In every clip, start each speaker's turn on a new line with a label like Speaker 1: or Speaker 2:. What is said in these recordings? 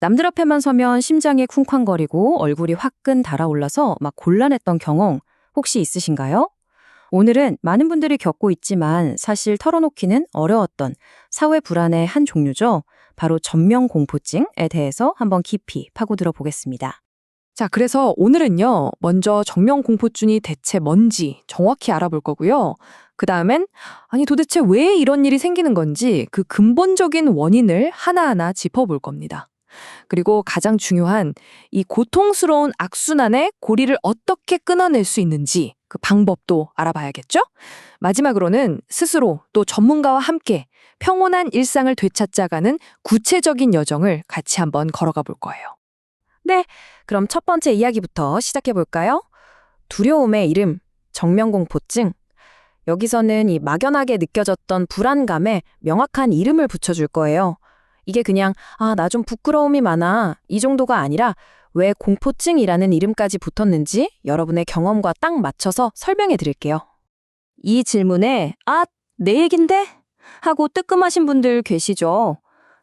Speaker 1: 남들 앞에만 서면 심장이 쿵쾅거리고 얼굴이 화끈 달아올라서 막 곤란했던 경험 혹시 있으신가요? 오늘은 많은 분들이 겪고 있지만 사실 털어놓기는 어려웠던 사회 불안의 한 종류죠. 바로 전면공포증에 대해서 한번 깊이 파고들어 보겠습니다.
Speaker 2: 자, 그래서 오늘은요, 먼저 정면공포증이 대체 뭔지 정확히 알아볼 거고요. 그 다음엔, 아니 도대체 왜 이런 일이 생기는 건지 그 근본적인 원인을 하나하나 짚어볼 겁니다. 그리고 가장 중요한 이 고통스러운 악순환의 고리를 어떻게 끊어낼 수 있는지 그 방법도 알아봐야겠죠? 마지막으로는 스스로 또 전문가와 함께 평온한 일상을 되찾아가는 구체적인 여정을 같이 한번 걸어가 볼 거예요.
Speaker 1: 네, 그럼 첫 번째 이야기부터 시작해 볼까요? 두려움의 이름, 정면공포증. 여기서는 이 막연하게 느껴졌던 불안감에 명확한 이름을 붙여줄 거예요. 이게 그냥 나 좀 부끄러움이 많아 이 정도가 아니라 왜 공포증이라는 이름까지 붙었는지 여러분의 경험과 딱 맞춰서 설명해 드릴게요. 이 질문에 내 얘긴데? 하고 뜨끔하신 분들 계시죠?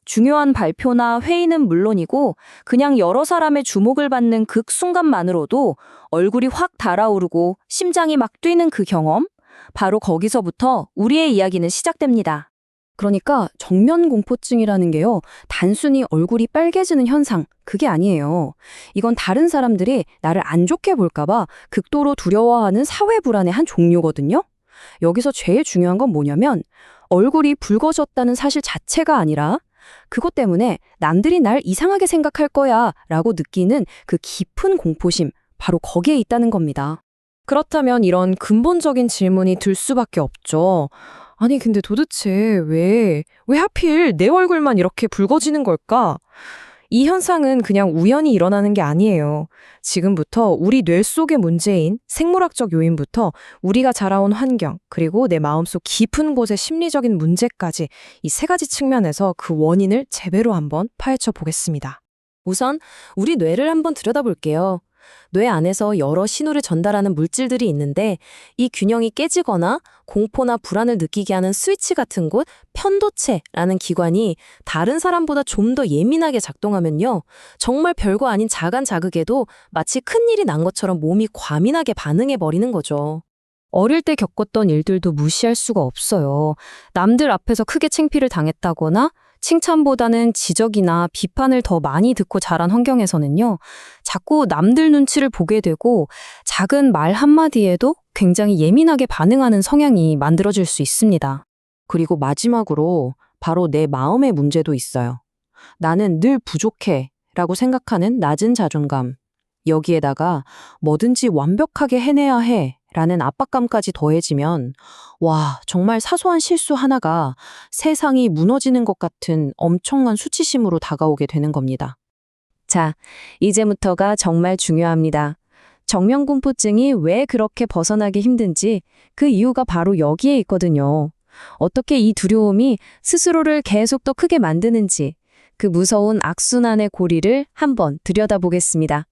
Speaker 1: 중요한 발표나 회의는 물론이고 그냥 여러 사람의 주목을 받는 그 순간만으로도 얼굴이 확 달아오르고 심장이 막 뛰는 그 경험? 바로 거기서부터 우리의 이야기는 시작됩니다. 그러니까 정면공포증이라는 게요, 단순히 얼굴이 빨개지는 현상, 그게 아니에요. 이건 다른 사람들이 나를 안 좋게 볼까봐 극도로 두려워하는 사회 불안의 한 종류거든요. 여기서 제일 중요한 건 뭐냐면 얼굴이 붉어졌다는 사실 자체가 아니라 그것 때문에 남들이 날 이상하게 생각할 거야 라고 느끼는 그 깊은 공포심, 바로 거기에 있다는 겁니다. 그렇다면 이런 근본적인 질문이 들 수밖에 없죠. 아니, 근데 도대체 왜 하필 내 얼굴만 이렇게 붉어지는 걸까? 이 현상은 그냥 우연히 일어나는 게 아니에요. 지금부터 우리 뇌 속의 문제인 생물학적 요인부터 우리가 자라온 환경, 그리고 내 마음속 깊은 곳의 심리적인 문제까지 이 세 가지 측면에서 그 원인을 제대로 한번 파헤쳐 보겠습니다. 우선 우리 뇌를 한번 들여다볼게요. 뇌 안에서 여러 신호를 전달하는 물질들이 있는데 이 균형이 깨지거나 공포나 불안을 느끼게 하는 스위치 같은 곳, 편도체라는 기관이 다른 사람보다 좀 더 예민하게 작동하면요, 정말 별거 아닌 작은 자극에도 마치 큰일이 난 것처럼 몸이 과민하게 반응해버리는 거죠. 어릴 때 겪었던 일들도 무시할 수가 없어요. 남들 앞에서 크게 창피를 당했다거나 칭찬보다는 지적이나 비판을 더 많이 듣고 자란 환경에서는요, 자꾸 남들 눈치를 보게 되고 작은 말 한마디에도 굉장히 예민하게 반응하는 성향이 만들어질 수 있습니다. 그리고 마지막으로 바로 내 마음의 문제도 있어요. 나는 늘 부족해 라고 생각하는 낮은 자존감. 여기에다가 뭐든지 완벽하게 해내야 해 라는 압박감까지 더해지면 정말 사소한 실수 하나가 세상이 무너지는 것 같은 엄청난 수치심으로 다가오게 되는 겁니다. 자, 이제부터가 정말 중요합니다. 정면공포증이 왜 그렇게 벗어나기 힘든지 그 이유가 바로 여기에 있거든요. 어떻게 이 두려움이 스스로를 계속 더 크게 만드는지 그 무서운 악순환의 고리를 한번 들여다보겠습니다.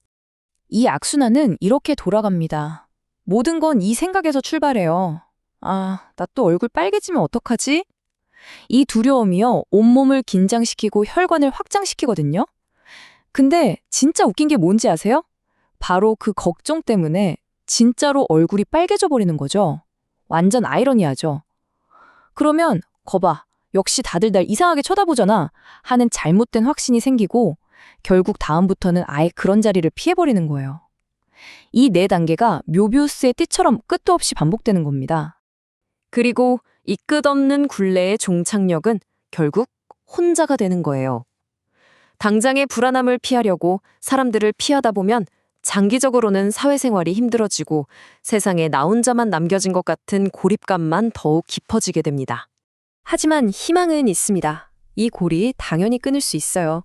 Speaker 1: 이 악순환은 이렇게 돌아갑니다. 모든 건 이 생각에서 출발해요. 나 또 얼굴 빨개지면 어떡하지? 이 두려움이요, 온몸을 긴장시키고 혈관을 확장시키거든요. 근데 진짜 웃긴 게 뭔지 아세요? 바로 그 걱정 때문에 진짜로 얼굴이 빨개져 버리는 거죠. 완전 아이러니하죠. 그러면 거봐, 역시 다들 날 이상하게 쳐다보잖아 하는 잘못된 확신이 생기고 결국 다음부터는 아예 그런 자리를 피해버리는 거예요. 이 네 단계가 묘비우스의 띠처럼 끝도 없이 반복되는 겁니다. 그리고 이 끝없는 굴레의 종착역은 결국 혼자가 되는 거예요. 당장의 불안함을 피하려고 사람들을 피하다 보면 장기적으로는 사회생활이 힘들어지고 세상에 나 혼자만 남겨진 것 같은 고립감만 더욱 깊어지게 됩니다. 하지만 희망은 있습니다. 이 고리 당연히 끊을 수 있어요.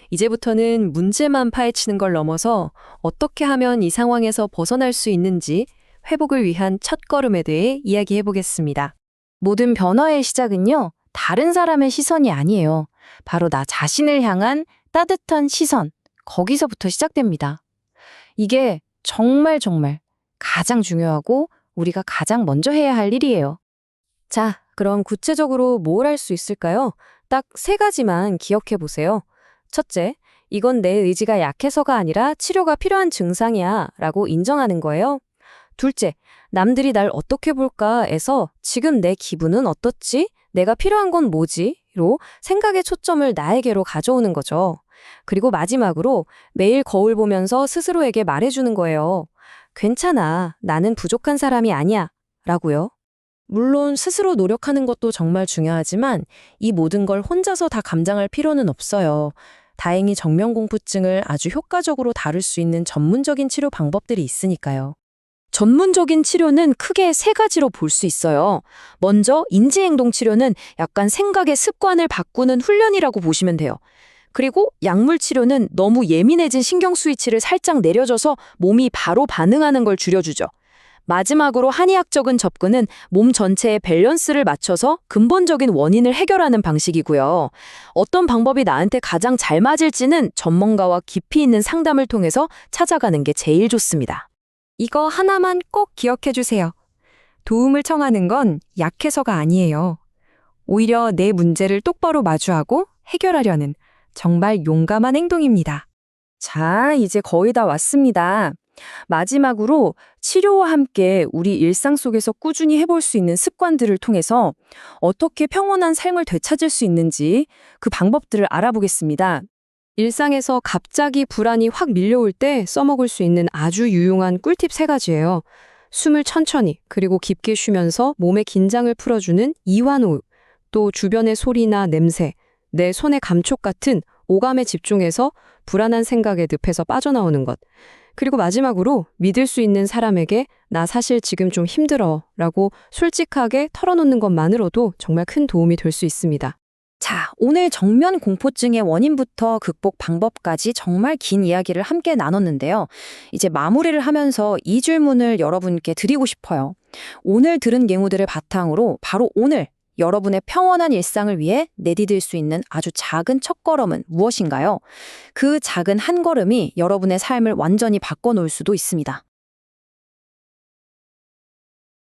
Speaker 1: 이제부터는 문제만 파헤치는 걸 넘어서 어떻게 하면 이 상황에서 벗어날 수 있는지 회복을 위한 첫걸음에 대해 이야기해 보겠습니다. 모든 변화의 시작은요, 다른 사람의 시선이 아니에요. 바로 나 자신을 향한 따뜻한 시선, 거기서부터 시작됩니다. 이게 정말 가장 중요하고 우리가 가장 먼저 해야 할 일이에요. 자, 그럼 구체적으로 뭘 할 수 있을까요? 딱 세 가지만 기억해 보세요. 첫째, 이건 내 의지가 약해서가 아니라 치료가 필요한 증상이야 라고 인정하는 거예요. 둘째, 남들이 날 어떻게 볼까에서 지금 내 기분은 어떻지? 내가 필요한 건 뭐지? 로 생각의 초점을 나에게로 가져오는 거죠. 그리고 마지막으로 매일 거울 보면서 스스로에게 말해주는 거예요. 괜찮아. 나는 부족한 사람이 아니야. 라고요. 물론 스스로 노력하는 것도 정말 중요하지만 이 모든 걸 혼자서 다 감당할 필요는 없어요. 다행히 정면공포증을 아주 효과적으로 다룰 수 있는 전문적인 치료 방법들이 있으니까요. 전문적인 치료는 크게 세 가지로 볼 수 있어요. 먼저 인지행동 치료는 약간 생각의 습관을 바꾸는 훈련이라고 보시면 돼요. 그리고 약물 치료는 너무 예민해진 신경 스위치를 살짝 내려줘서 몸이 바로 반응하는 걸 줄여주죠. 마지막으로 한의학적인 접근은 몸 전체의 밸런스를 맞춰서 근본적인 원인을 해결하는 방식이고요. 어떤 방법이 나한테 가장 잘 맞을지는 전문가와 깊이 있는 상담을 통해서 찾아가는 게 제일 좋습니다. 이거 하나만 꼭 기억해 주세요. 도움을 청하는 건 약해서가 아니에요. 오히려 내 문제를 똑바로 마주하고 해결하려는 정말 용감한 행동입니다. 자, 이제 거의 다 왔습니다. 마지막으로 치료와 함께 우리 일상 속에서 꾸준히 해볼 수 있는 습관들을 통해서 어떻게 평온한 삶을 되찾을 수 있는지 그 방법들을 알아보겠습니다. 일상에서 갑자기 불안이 확 밀려올 때 써먹을 수 있는 아주 유용한 꿀팁 3가지예요. 숨을 천천히 그리고 깊게 쉬면서 몸의 긴장을 풀어주는 이완호흡, 또 주변의 소리나 냄새, 내 손의 감촉 같은 오감에 집중해서 불안한 생각의 늪에서 빠져나오는 것. 그리고 마지막으로 믿을 수 있는 사람에게 나 사실 지금 좀 힘들어 라고 솔직하게 털어놓는 것만으로도 정말 큰 도움이 될 수 있습니다. 자, 오늘 정면 공포증의 원인부터 극복 방법까지 정말 긴 이야기를 함께 나눴는데요. 이제 마무리를 하면서 이 질문을 여러분께 드리고 싶어요. 오늘 들은 예무들을 바탕으로 바로 오늘 여러분의 평온한 일상을 위해 내디딜 수 있는 아주 작은 첫걸음은 무엇인가요? 그 작은 한 걸음이 여러분의 삶을 완전히 바꿔놓을 수도 있습니다.